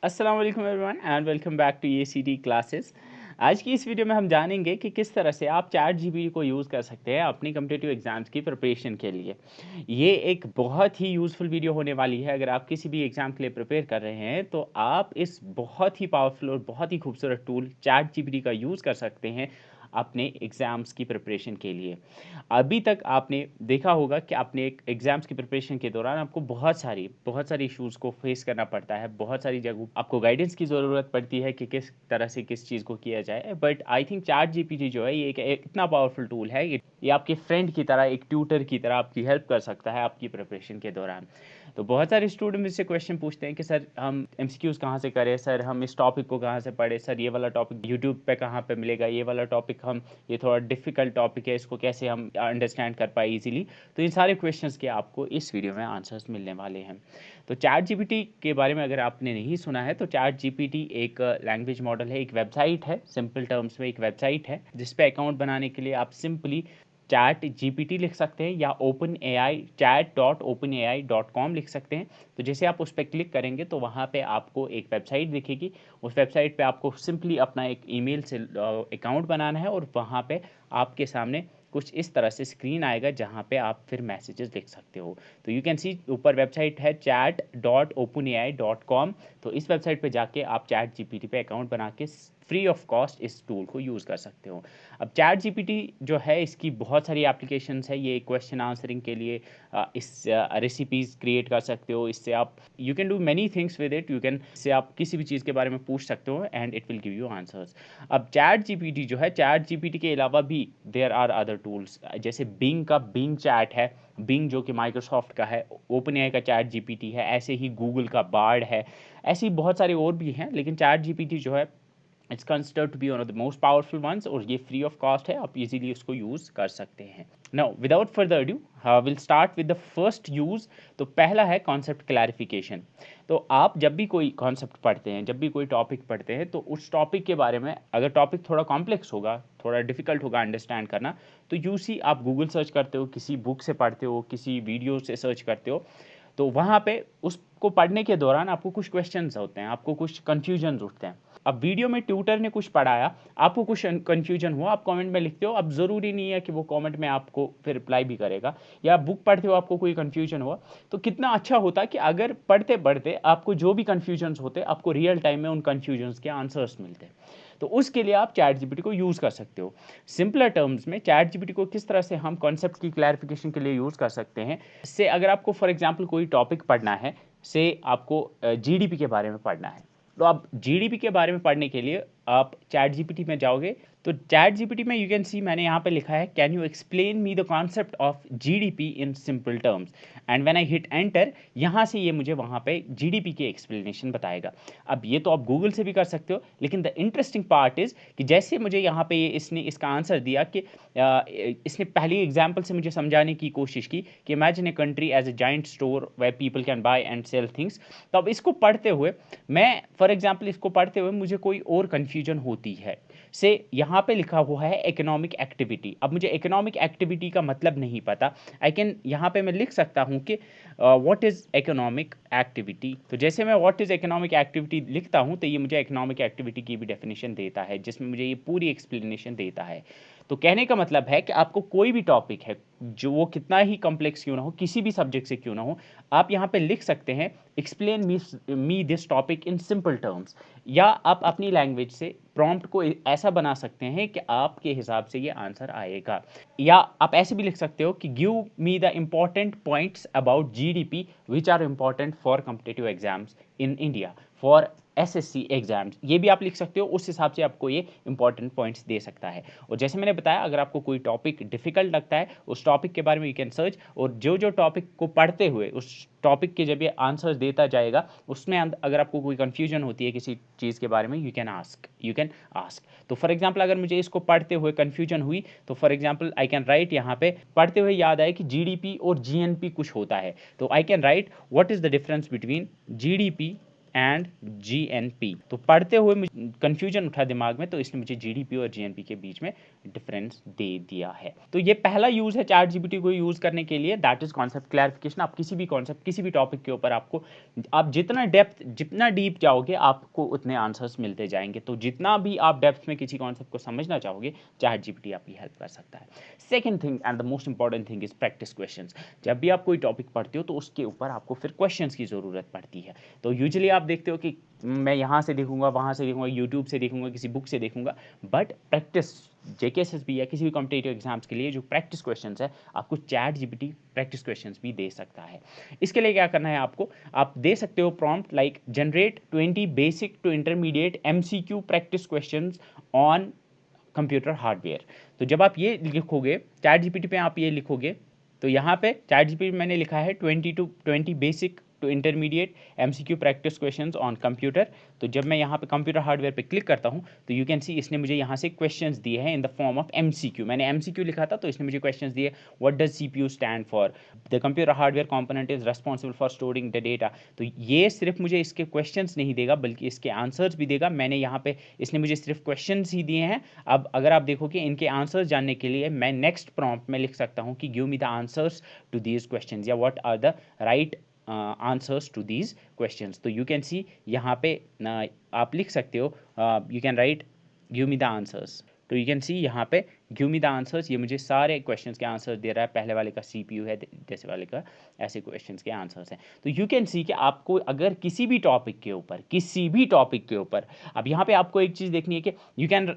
अस्सलाम वालेकुम everyone and welcome back to ACT classes. आज की इस वीडियो में हम जानेंगे कि किस तरह से आप चैट जीपीटी को यूज़ कर सकते हैं अपनी कॉम्पिटिटिव एग्जाम्स की प्रिपरेशन के लिए। ये एक बहुत ही यूज़फुल वीडियो होने वाली है। अगर आप किसी भी एग्ज़ाम के लिए प्रिपेयर कर रहे हैं तो आप इस बहुत ही पावरफुल और बहुत ही खूबसूरत टूल चैट जीपीटी का यूज़ कर सकते हैं अपने एग्ज़ाम्स की प्रिपरेशन के लिए। अभी तक आपने देखा होगा कि आपने एक एग्ज़ाम्स की प्रिपरेशन के दौरान आपको बहुत सारी इश्यूज़ को फेस करना पड़ता है, बहुत सारी जगहों आपको गाइडेंस की ज़रूरत पड़ती है कि किस तरह से किस चीज़ को किया जाए। But I think chat GPT जो है ये एक इतना पावरफुल टूल है, ये आपके फ्रेंड की तरह, एक ट्यूटर की तरह आपकी हेल्प कर सकता है आपकी प्रिपरेशन के दौरान। तो बहुत सारे स्टूडेंट मुझसे क्वेश्चन पूछते हैं कि सर हम एमसीक्यूज़ कहाँ से करें, सर हम इस टॉपिक को कहाँ से पढ़ें, सर ये वाला टॉपिक यूट्यूब पे कहाँ पे मिलेगा, ये वाला टॉपिक हम ये थोड़ा डिफ़िकल्ट टॉपिक है, इसको कैसे हम अंडरस्टैंड कर पाए ईज़िली। तो इन सारे क्वेश्चंस के आपको इस वीडियो में आंसर्स मिलने वाले हैं। तो चैट जीपीटी के बारे में अगर आपने नहीं सुना है तो चैट जीपीटी एक लैंग्वेज मॉडल है, एक वेबसाइट है, सिंपल टर्म्स में एक वेबसाइट है जिस पे अकाउंट बनाने के लिए आप सिंपली चैट जीपीटी लिख सकते हैं या ओपन ए आई chat.openai.com लिख सकते हैं। तो जैसे आप उस पर क्लिक करेंगे तो वहाँ पे आपको एक वेबसाइट दिखेगी। उस वेबसाइट पे आपको सिंपली अपना एक ईमेल से अकाउंट बनाना है और वहाँ पे आपके सामने कुछ इस तरह से स्क्रीन आएगा जहाँ पे आप फिर मैसेजेस लिख सकते हो। तो यू कैन सी ऊपर वेबसाइट है chat.openai.com। तो इस वेबसाइट पे जाके आप चैट जीपीटी पे अकाउंट बना के फ्री ऑफ कॉस्ट इस टूल को यूज़ कर सकते हो। अब चैट जीपीटी जो है इसकी बहुत सारी एप्लीकेशंस है। ये क्वेश्चन आंसरिंग के लिए इस रेसिपीज़ क्रिएट कर सकते हो। इससे आप you can do many things with it. इससे आप किसी भी चीज़ के बारे में पूछ सकते हो and it will give you answers. अब चैट जीपीटी जो है, चैट जीपीटी के अलावा भी देयर आर अदर टूल्स, जैसे बिंग का बिंग चैट है, बिंग जो कि माइक्रोसॉफ्ट का है, ओपन एआई का चैट जीपीटी है, ऐसे ही गूगल का बार्ड है, ऐसे ही बहुत सारे और भी हैं। लेकिन चैट जीपीटी जो है it's considered to be one of the most powerful ones और ये फ्री ऑफ कॉस्ट है, आप इजीली उसको यूज़ कर सकते हैं। Now without further due will start with the first use. तो पहला है कॉन्सेप्ट क्लैरिफिकेशन। तो आप जब भी कोई कॉन्सेप्ट पढ़ते हैं, जब भी कोई टॉपिक पढ़ते हैं, तो उस टॉपिक के बारे में अगर टॉपिक थोड़ा कॉम्प्लेक्स होगा, थोड़ा डिफिकल्ट होगा अंडरस्टैंड करना, तो यूसी आप गूगल सर्च करते हो, किसी बुक से पढ़ते हो, किसी वीडियो से सर्च करते हो। तो वहाँ पे उसको पढ़ने के दौरान आपको कुछ क्वेश्चंस होते हैं, आपको कुछ कन्फ्यूजन उठते हैं। अब वीडियो में ट्यूटर ने कुछ पढ़ाया, आपको कुछ कन्फ्यूजन हुआ, आप कमेंट में लिखते हो। अब ज़रूरी नहीं है कि वो कमेंट में आपको फिर रिप्लाई भी करेगा, या बुक पढ़ते हो आपको कोई कन्फ्यूजन हुआ, तो कितना अच्छा होता कि अगर पढ़ते पढ़ते आपको जो भी कन्फ्यूजन्स होते आपको रियल टाइम में उन कन्फ्यूजन्स के आंसर्स मिलते। तो उसके लिए आप चैट जीपीटी को यूज़ कर सकते हो। सिंपलर टर्म्स में चैट जीपीटी को किस तरह से हम कॉन्सेप्ट की क्लैरिफिकेशन के लिए यूज़ कर सकते हैं, इससे अगर आपको फॉर एग्जांपल कोई टॉपिक पढ़ना है, से आपको जीडीपी के बारे में पढ़ना है, तो आप जीडीपी के बारे में पढ़ने के लिए आप चैट जीपीटी में जाओगे। तो चैट जीपीटी में यू कैन सी मैंने यहाँ पे लिखा है, can you explain me the concept of GDP in simple terms, and when I hit enter, यहाँ से ये मुझे वहाँ पे जीडीपी की एक्सप्लेनेशन बताएगा। अब ये तो आप गूगल से भी कर सकते हो, लेकिन द इंटरेस्टिंग पार्ट इज़ कि जैसे मुझे यहाँ पे इसने इसका आंसर दिया कि इसने पहली एग्जाम्पल से मुझे समझाने की कोशिश की कि imagine a country as a giant store where people can buy and sell things. तो अब इसको पढ़ते हुए मैं फॉर एग्जाम्पल इसको पढ़ते हुए मुझे कोई और कन्फ्यूजन होती है, से यहाँ पे लिखा हुआ है इकोनॉमिक एक्टिविटी। अब मुझे इकोनॉमिक एक्टिविटी का मतलब नहीं पता, आई कैन यहाँ पे मैं लिख सकता हूँ कि व्हाट इज़ इकोनॉमिक एक्टिविटी। तो जैसे मैं व्हाट इज़ इकोनॉमिक एक्टिविटी लिखता हूँ तो ये मुझे इकोनॉमिक एक्टिविटी की भी डेफिनेशन देता है, जिसमें मुझे ये पूरी एक्सप्लेनेशन देता है। तो कहने का मतलब है कि आपको कोई भी टॉपिक है, जो वो कितना ही कॉम्प्लेक्स क्यों ना हो, किसी भी सब्जेक्ट से क्यों ना हो, आप यहाँ पे लिख सकते हैं explain me this topic in simple terms, या आप अपनी लैंग्वेज से प्रॉम्प्ट को ऐसा बना सकते हैं कि आपके हिसाब से ये आंसर आएगा। या आप ऐसे भी लिख सकते हो कि give me the important points about GDP which are important for competitive exams in India, for SSC exams. ये भी आप लिख सकते हो, उस हिसाब से आपको ये इंपॉर्टेंट पॉइंट्स दे सकता है। और जैसे मैंने बताया, अगर आपको कोई टॉपिक डिफिकल्ट लगता है, उस टॉपिक के बारे में यू कैन सर्च, और जो जो टॉपिक को पढ़ते हुए उस टॉपिक के जब ये आंसर्स देता जाएगा, उसमें अगर आपको कोई कंफ्यूजन होती है किसी चीज़ के बारे में, यू कैन आस्क। तो फॉर एग्जाम्पल अगर मुझे इसको पढ़ते हुए कंफ्यूजन हुई, तो for example I can write, यहाँ पे पढ़ते हुए याद आए कि जीडीपी और जीएनपी कुछ होता है, तो I can write what is the difference between GDP and GNP. तो पढ़ते हुए मुझे कंफ्यूजन उठा दिमाग में, तो इसने मुझे जीडीपी और जीएनपी के बीच में डिफरेंस दे दिया है। तो ये पहला यूज है चैट जीपीटी को यूज करने के लिए, दैट इज कॉन्सेप्ट क्लैरिफिकेशन। आप किसी भी कॉन्सेप्ट, किसी भी टॉपिक के ऊपर आपको, आप जितना डेप्थ, जितना डीप जाओगे आपको उतने आंसर्स मिलते जाएंगे। तो जितना भी आप डेप्थ में किसी कॉन्सेप्ट को समझना चाहोगे, चैट जीपीटी आपकी हेल्प कर सकता है। Second thing and the most important thing is practice questions. जब भी आप कोई टॉपिक पढ़ते हो तो उसके ऊपर आपको फिर क्वेश्चंस की ज़रूरत पड़ती है। तो यूजुअली आप देखते हो कि मैं यहाँ से देखूंगा, वहाँ से देखूंगा, यूट्यूब से देखूंगा, किसी बुक से देखूंगा, बट प्रैक्टिस जेकेएसएसबी या किसी भी कॉम्पिटिटिव एग्जाम्स के लिए जो प्रैक्टिस क्वेश्चंस है, आपको चैट जीपीटी प्रैक्टिस क्वेश्चंस भी दे सकता है। इसके लिए क्या करना है आपको, आप दे सकते हो prompt like generate 20 basic to intermediate MCQ practice questions on computer hardware. तो जब आप ये लिखोगे चैट जीपीटी पे, आप ये लिखोगे, तो यहाँ पे चैट जीपीटी में मैंने लिखा है 20 basic to intermediate MCQ practice questions on computer. तो जब मैं यहाँ पे कंप्यूटर हार्डवेयर पे क्लिक करता हूँ तो यू कैन सी इसने मुझे यहाँ से क्वेश्चंस दिए हैं in the form of MCQ. मैंने एमसीक्यू लिखा था तो इसने मुझे क्वेश्चंस दिए, what does CPU stand for, the computer hardware component is responsible for storing the data. तो ये सिर्फ मुझे इसके क्वेश्चंस नहीं देगा बल्कि इसके आंसर्स भी देगा। मैंने यहाँ पे, इसने मुझे सिर्फ क्वेश्चंस ही दिए हैं। अब अगर आप देखोगे इनके आंसर्स जानने के लिए मैं नेक्स्ट प्रॉम्प्ट में लिख सकता हूँ कि give me the answers to these questions, या what are the right answers to these questions. तो यू कैन सी यहाँ पे आप लिख सकते हो, you can write give me the answers. तो यू कैन सी यहाँ पे गिव मी द आंसर्स, ये मुझे सारे क्वेश्चंस के आंसर्स दे रहा है। पहले वाले का सीपीयू है, जैसे वाले का ऐसे क्वेश्चंस के आंसर्स हैं। तो यू कैन सी कि आपको अगर किसी भी टॉपिक के ऊपर अब यहाँ पे आपको एक चीज़ देखनी है कि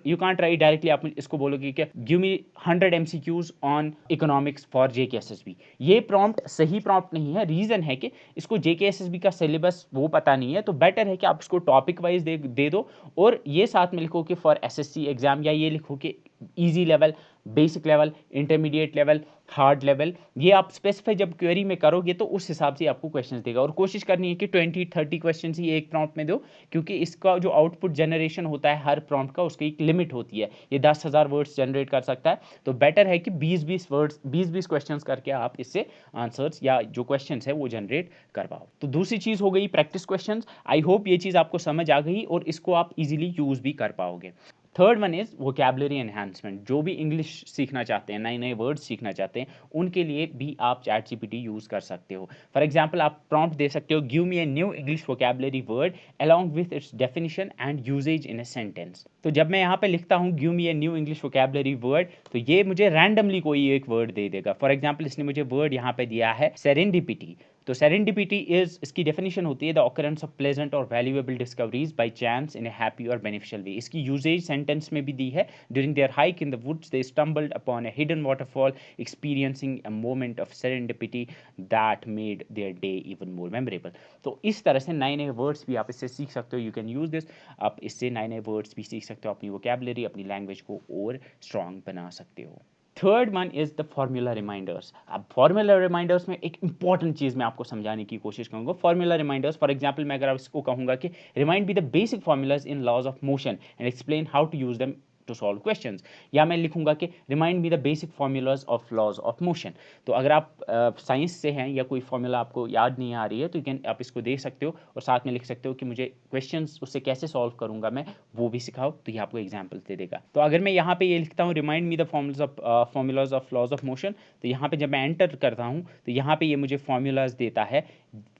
यू कांट राइट डायरेक्टली, आप इसको बोलोगे कि give me 100 MCQs on economics for JKSSB. ये प्रॉम्प्ट सही प्रॉम्प्ट नहीं है। रीज़न है कि इसको जेकेएसएसबी का सिलेबस वो पता नहीं है, तो बेटर है कि आप इसको टॉपिक वाइज दे दो और ये साथ में लिखो कि फॉर एसएससी एग्जाम, या ये लिखो कि easy level, basic level, intermediate level, hard level. ये आप स्पेसिफाई जब क्वेरी में करोगे तो उस हिसाब से आपको क्वेश्चंस देगा। और कोशिश करनी है कि 20-30 क्वेश्चंस ही एक प्रॉम्प्ट में दो, क्योंकि इसका जो आउटपुट जनरेशन होता है हर प्रॉम्प्ट का, उसकी एक लिमिट होती है। ये 10,000 वर्ड्स जनरेट कर सकता है। तो बेटर है कि 20-20 वर्ड्स, 20-20 क्वेश्चंस करके आप इससे आंसर्स या जो क्वेश्चंस है वो जनरेट करवाओ। तो दूसरी चीज़ हो गई प्रैक्टिस क्वेश्चंस। आई होप ये चीज़ आपको समझ आ गई और इसको आप इजीली यूज़ भी कर पाओगे। Third one is vocabulary enhancement. जो भी इंग्लिश सीखना चाहते हैं, नए नए वर्ड्स सीखना चाहते हैं, उनके लिए भी आप चैट जीपीटी यूज़ कर सकते हो। फॉर एग्जाम्पल आप प्रॉम्प्ट दे सकते हो, give me a new English vocabulary word along with its definition and usage in a sentence. तो जब मैं यहाँ पे लिखता हूँ give me a new English vocabulary word, तो ये मुझे रैंडमली कोई एक वर्ड दे देगा। फॉर एग्जाम्पल इसने मुझे वर्ड यहाँ पे दिया है सेरेंडिपिटी। तो सेरेंडिपिटी इज, इसकी डेफिनेशन होती है द ऑकरेंस ऑफ प्लेजेंट और valuable discoveries by chance in a happy और बेनिफिशियल वे। इसकी यूजेज सेंटेंस में भी दी है, during their hike in the woods they stumbled upon a hidden waterfall experiencing a moment of serendipity that made their day even more memorable. तो इस तरह से नए नए वर्ड्स भी आप इससे सीख सकते हो। यू कैन यूज दिस, आप इससे नए नए वर्ड्स भी सीख सकते हो, अपनी वोकैबुलरी, अपनी लैंग्वेज को और स्ट्रांग बना सकते हो। Third one is the formula reminders. अब फॉर्मूला रिमाइंडर्स में एक इंपॉर्टेंट चीज़ मैं आपको समझाने की कोशिश करूंगा। फॉर्मूला रिमाइंडर्स, फॉर एग्जांपल मैं अगर आप इसको कहूंगा कि remind be the basic formulas in laws of motion and explain how to use them to solve questions, या मैं लिखूंगा कि remind me the basic formulas of laws of motion. तो अगर आप साइंस से हैं या कोई फॉर्मूला आपको याद नहीं आ रही है, तो यू कैन, आप इसको दे सकते हो और साथ में लिख सकते हो कि मुझे क्वेश्चंस उससे कैसे सॉल्व करूंगा मैं, वो भी सिखाओ। तो ये आपको एग्जाम्पल्स दे देगा। तो अगर मैं यहाँ पे ये लिखता हूँ remind me the formulas of laws of motion, तो यहाँ पे जब मैं एंटर करता हूँ तो यहाँ पे ये मुझे फॉर्मूलाज देता है।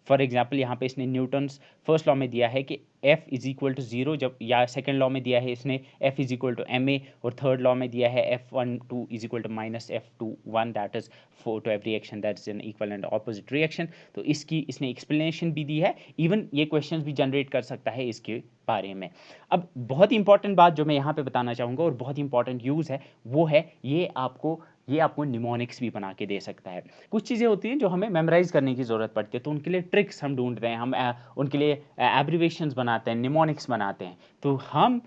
फॉर एग्जाम्पल यहाँ पे इसने न्यूटन्स फर्स्ट लॉ में दिया है कि F इज इक्वल टू 0, जब, या सेकेंड लॉ में दिया है इसने F is equal to ma, और थर्ड लॉ में दिया है F12 is equal to minus F21, that is for to every action that is an equal and opposite reaction. तो इसकी इसने एक्सप्लेनेशन भी दी है, इवन ये क्वेश्चंस भी जनरेट कर सकता है इसके बारे में। अब बहुत ही इंपॉर्टेंट बात जो मैं यहाँ पे बताना चाहूँगा और बहुत ही इंपॉर्टेंट यूज़ है वो है ये आपको निमोनिक्स भी बना के दे सकता है। कुछ चीज़ें होती हैं जो हमें मेमोराइज करने की ज़रूरत पड़ती है, तो उनके लिए ट्रिक्स हम ढूंढ रहे हैं, हम उनके लिए एब्रीवेशंस बनाते हैं, निमोनिक्स बनाते हैं। तो हम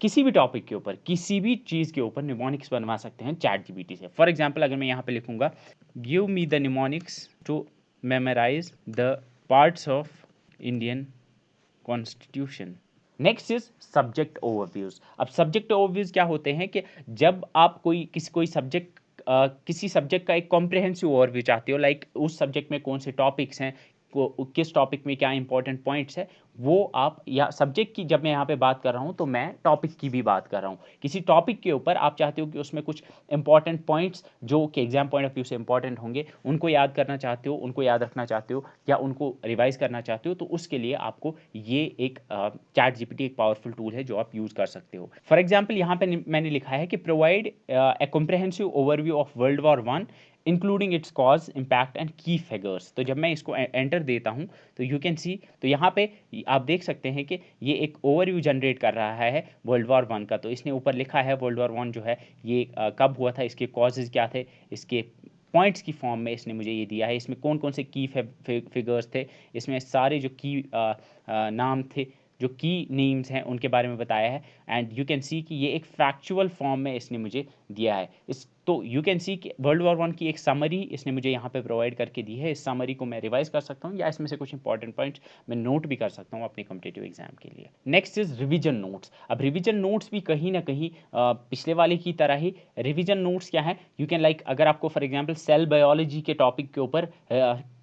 किसी भी टॉपिक के ऊपर, किसी भी चीज़ के ऊपर निमोनिक्स बनवा सकते हैं चैट जीपीटी से। फॉर एग्जाम्पल अगर मैं यहाँ पे लिखूंगा give me the mnemonics to memorize the parts of Indian constitution. Next is subject overviews. अब सब्जेक्ट ओवरव्यूज क्या होते हैं कि जब आप किसी सब्जेक्ट का एक कॉम्प्रिहेंसिव ओवरव्यू चाहते हो, लाइक उस सब्जेक्ट में कौन से टॉपिक्स हैं, किस टॉपिक में क्या इंपॉर्टेंट पॉइंट्स है, वो आप, या सब्जेक्ट की जब मैं यहाँ पे बात कर रहा हूँ तो मैं टॉपिक की भी बात कर रहा हूँ। किसी टॉपिक के ऊपर आप चाहते हो कि उसमें कुछ इंपॉर्टेंट पॉइंट्स जो कि एग्जाम पॉइंट ऑफ व्यू से इंपॉर्टेंट होंगे, उनको याद करना चाहते हो, उनको याद रखना चाहते हो, या उनको रिवाइज करना चाहते हो, तो उसके लिए आपको ये एक चैट जीपीटी एक पावरफुल टूल है जो आप यूज कर सकते हो। फॉर एग्जाम्पल यहाँ पे मैंने लिखा है कि provide a comprehensive overview of world war one including it's cause, impact and की फिगर्स। तो जब मैं इसको एंटर देता हूँ तो यू कैन सी, तो यहाँ पे आप देख सकते हैं कि ये एक ओवरव्यू जनरेट कर रहा है वर्ल्ड वॉर वन का। तो इसने ऊपर लिखा है वर्ल्ड वॉर वन जो है ये कब हुआ था, इसके कॉजेज क्या थे, इसके पॉइंट्स की फॉर्म में इसने मुझे ये दिया है। इसमें कौन कौन से की फिगर्स थे, इसमें सारे जो की नाम थे, जो की नेम्स हैं, उनके बारे में बताया है। एंड यू कैन सी कि ये एक फैक्चुअल फॉर्म में इसने मुझे दिया है। इस तो यू कैन सी कि वर्ल्ड वॉर वन की एक समरी इसने मुझे यहाँ पे प्रोवाइड करके दी है। इस समरी को मैं रिवाइज कर सकता हूँ, या इसमें से कुछ इंपॉर्टेंट पॉइंट्स मैं नोट भी कर सकता हूँ अपने कॉम्पिटिटिव एग्जाम के लिए। Next is revision notes. अब रिवीजन नोट्स भी कहीं ना कहीं पिछले वाले की तरह ही, रिवीजन नोट्स क्या है, यू कैन लाइक, अगर आपको फॉर एग्जाम्पल सेल बायोलॉजी के टॉपिक के ऊपर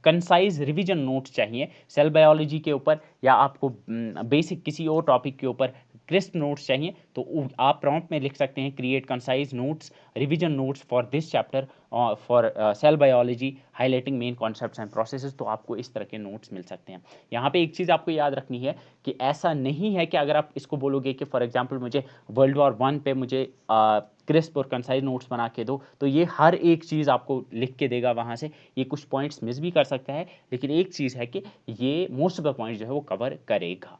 कंसाइज रिवीजन नोट्स चाहिए सेल बायोलॉजी के ऊपर, या आपको बेसिक किसी और टॉपिक के ऊपर क्रिस्प नोट्स चाहिए, तो आप प्रॉम्प्ट में लिख सकते हैं create concise notes, revision notes for this chapter for sale biology highlighting main concepts and processes. तो आपको इस तरह के नोट्स मिल सकते हैं। यहाँ पे एक चीज़ आपको याद रखनी है कि ऐसा नहीं है कि अगर आप इसको बोलोगे कि फॉर एग्जाम्पल मुझे वर्ल्ड वॉर वन पे मुझे क्रिस्प और कंसाइज नोट्स बना के दो, तो ये हर एक चीज़ आपको लिख के देगा वहाँ से। ये कुछ पॉइंट्स मिस भी कर सकता है, लेकिन एक चीज़ है कि ये मोस्ट ऑफ द पॉइंट्स जो है वो कवर करेगा।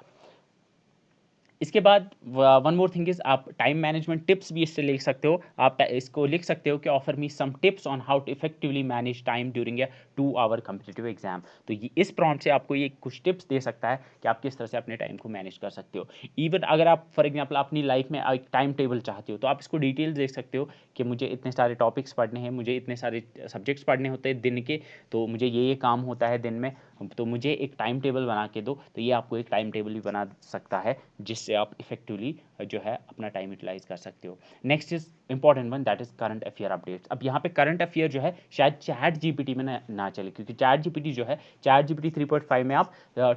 इसके बाद वन मोर थिंग इज, आप टाइम मैनेजमेंट टिप्स भी इससे लिख सकते हो। आप इसको लिख सकते हो कि offer me some tips on how to effectively manage time during a 2 hour competitive exam. तो ये इस प्रॉम्प्ट से आपको ये कुछ टिप्स दे सकता है कि आप किस तरह से अपने टाइम को मैनेज कर सकते हो। इवन अगर आप फॉर एग्जाम्पल अपनी लाइफ में एक टाइम टेबल चाहते हो, तो आप इसको डिटेल देख सकते हो कि मुझे इतने सारे टॉपिक्स पढ़ने हैं, मुझे इतने सारे सब्जेक्ट्स पढ़ने होते हैं दिन के, तो मुझे ये काम होता है दिन में, तो मुझे एक टाइम टेबल बना के दो। तो ये आपको एक टाइम टेबल भी बना सकता है जिससे आप इफेक्टिवली जो है अपना टाइम यूटिलाइज कर सकते हो। Next is important one, that is current affair updates. अब यहाँ पे करंट अफेयर जो है शायद चैट जीपीटी में ना चले, क्योंकि चैट जीपीटी जो है, चैट जीपीटी 3.5 में आप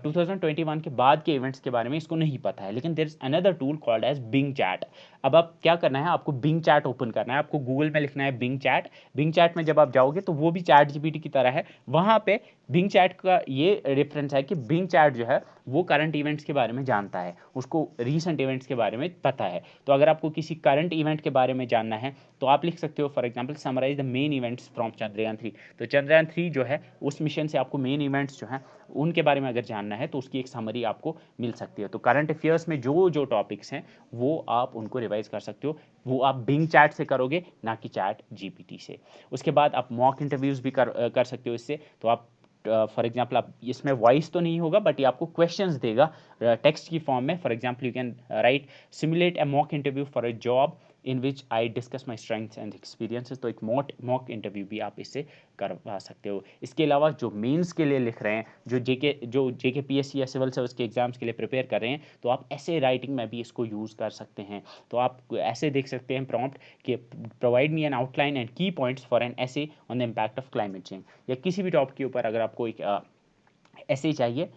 2021 के बाद के इवेंट्स के बारे में इसको नहीं पता है, लेकिन there is another tool called as Bing chat. अब आप क्या करना है, आपको बिंग चैट ओपन करना है, आपको गूगल में लिखना है बिंग चैट। बिंग चैट में जब आप जाओगे तो वो भी चैट जीपीटी की तरह है। वहाँ पे बिंग चैट का ये रेफरेंस है कि बिंग चैट जो है वो करंट इवेंट्स के बारे में जानता है, उसको रीसेंट इवेंट्स के बारे में पता है। तो अगर आपको किसी करंट इवेंट के बारे में जानना है तो आप लिख सकते हो for example summarize the main events from Chandrayaan 3। तो चंद्रयान 3 जो है उस मिशन से आपको मेन इवेंट्स जो हैं उनके बारे में अगर जानना है तो उसकी एक समरी आपको मिल सकती है। तो करंट अफेयर्स में जो जो टॉपिक्स हैं वो आप उनको रिवाइज कर सकते हो, वो आप बिंग चैट से करोगे, ना कि चैट जीपीटी से। उसके बाद आप मॉक इंटरव्यूज़ भी कर सकते हो इससे। तो आप फॉर एग्जाम्पल आप इसमें वॉइस तो नहीं होगा, बट ये आपको क्वेश्चंस देगा टेक्स्ट की फॉर्म में। For example you can right simulate A mock interview for a job in which I discuss my strengths and experiences. तो एक मॉक इंटरव्यू भी आप इससे करवा सकते हो। इसके अलावा जो मेंस के लिए लिख रहे हैं, जो जेके पीएससी या सिविल सर्विस के एग्जाम्स के लिए प्रिपेयर कर रहे हैं, तो आप ऐसे राइटिंग में भी इसको यूज़ कर सकते हैं। तो आप ऐसे देख सकते हैं प्रॉम्प्ट कि provide me an outline and की points for an essay on the impact of climate change. या किसी भी टॉपिक के ऊपर अगर आपको एक ऐसे चाहिए,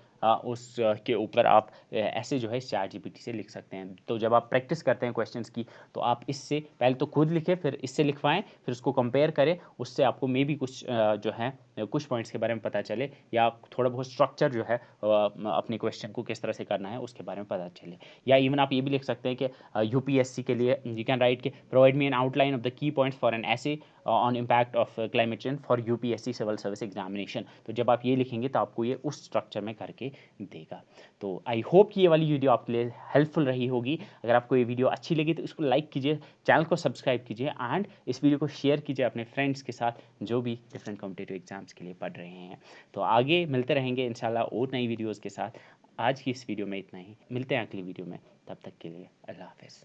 उस के ऊपर आप ऐसे जो है चैट जीपीटी से लिख सकते हैं। तो जब आप प्रैक्टिस करते हैं क्वेश्चंस की, तो आप इससे पहले तो खुद लिखें, फिर इससे लिखवाएं, फिर उसको कंपेयर करें। उससे आपको मे भी कुछ जो है कुछ पॉइंट्स के बारे में पता चले, या थोड़ा बहुत स्ट्रक्चर जो है अपने क्वेश्चन को किस तरह से करना है उसके बारे में पता चले। या इवन आप ये भी लिख सकते हैं कि यूपीएससी के लिए यू कैन राइट के provide me an outline of the key points for an essay on impact of climate change for UPSC civil service examination. तो जब आप ये लिखेंगे तो आपको ये उस स्ट्रक्चर में करके देगा। तो आई होप कि ये वाली वीडियो आपके लिए हेल्पफुल रही होगी। अगर आपको ये वीडियो अच्छी लगी तो इसको लाइक कीजिए, चैनल को सब्सक्राइब कीजिए, एंड इस वीडियो को शेयर कीजिए अपने फ्रेंड्स के साथ जो भी डिफरेंट कॉम्पिटिटिव एग्जाम्स के लिए पढ़ रहे हैं। तो आगे मिलते रहेंगे इंशाल्लाह और नई वीडियोज़ के साथ। आज की इस वीडियो में इतना ही, मिलते हैं अगली वीडियो में, तब तक के लिए अल्लाह हाफ़िज़।